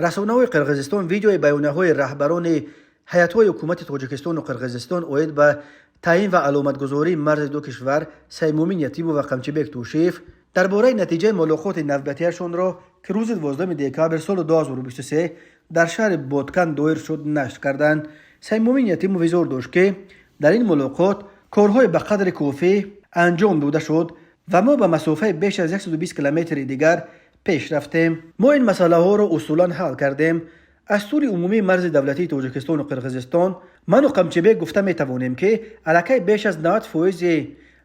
رسانه‌های قرقیزستان ویدیوی بیانیه‌های رهبران هیئت‌های حکومت تاجیکستان و قرقیزستان اوید به تعیین و علامتگذاری مرز دو کشور سیمومین یتیمو و قمچیبک توشیف درباره نتیجه ملاقات نوبتیشان را که روز 12 دکامبر سال 2023 در شهر بادکن دایر شد نشر کردند. سیمومین یتیمو ویزار داشت که در این ملاقات کارهای به قدر کافی انجام داده شد و ما به مسافه بیش از 120 کیلومتر دیگر پیش رفتیم. ما این مسئله ها را اصولا حل کردیم. از سوی عمومی مرز دولتی تاجیکستان و قرقیزستان من و قمچیبک گفته می توانیم که الکی بیش از 90%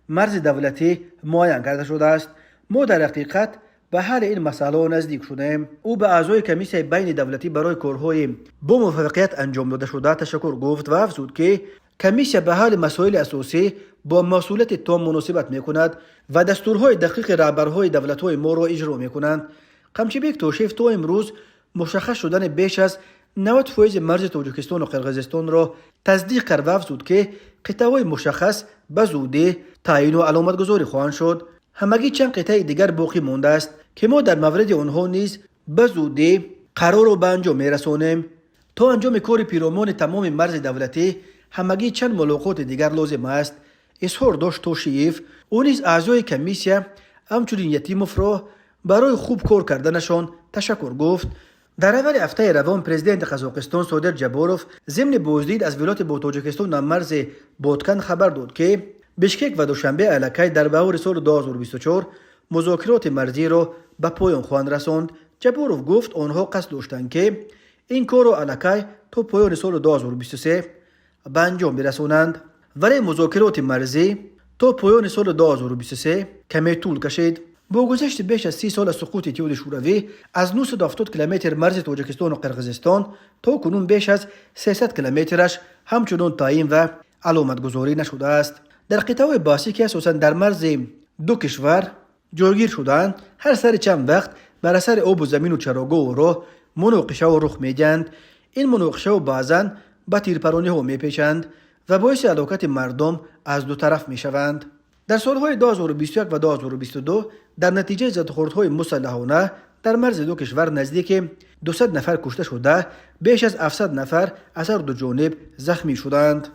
مرز دولتی معین کرده شده است. ما در حقیقت به حل این مسئله نزدیک شدیم. او به اعضای کمیسیون بین دولتی برای کارهای با موفقیت انجام داده شده تشکر گفت و افزود که کمیسیون به حل مسائل اساسی با مسئولیت تام مناسبت میکند و دستورهای دقیق رهبرهای دولت‌های ما را اجرا میکنند. قمچیبک توشیف تا امروز مشخص شدن بیش از 90% مرز تاجیکستان و قرقیزستان را تصدیق کرد و افزود که قطعه‌های مشخص به زودی تعیین و علامتگذاری خواهند شد. همگی چند قطعه دیگر باقی مانده است که ما در مورد آنها نیز به زودی قرار را به انجام میرسانیم. تا انجام کار پیرامون تمام مرز دولتی همگی چند ملاقات دیگر لازم است. اظهار داشت توشیف او نیز اعضای کمیسیون همچنین یتیموف را برای خوب کار کردنشان تشکر گفت. در اول هفته روان پرزیدنت قزاقستان صادر جباروف ضمن بازدید از ولایت با تاجیکستان در مرز بادکن خبر داد که بشکک و دوشنبه الکی در بهار سال 2024 مذاکرات مرزی را به پایان خواهند رساند. جباروف گفت آنها قصد داشتند که این کار را الکی تا پایان سال 2023 به انجام برسانند، ولی مذاکرات مرزی تا پایان سال 2023 کمی طول کشید. با گذشت بیش از 30 سال از سقوط اتحاد شوروی از 970 کیلومتر مرز تاجیکستان و قرقیزستان تا کنون بیش از 300 کیلومترش همچنان تعیین و علامتگذاری نشده است. در قطعه باسی که اساساً در مرز دو کشور جایگیر شدند هر سر چند وقت بر اثر آب و زمین و چراگاه و راه مناقشه و رخ می‌دهند. این مناقشه و بعضاً به تیرپرانی ها می‌پیچند و باعث هلاکت مردم از دو طرف می‌شوند. در سالهای 2021 و 2022 در نتیجه زدخوردهای مسلحانه در مرز دو کشور نزدیک 200 نفر کشته شده، بیش از 700 نفر از هر دو جانب زخمی شدند.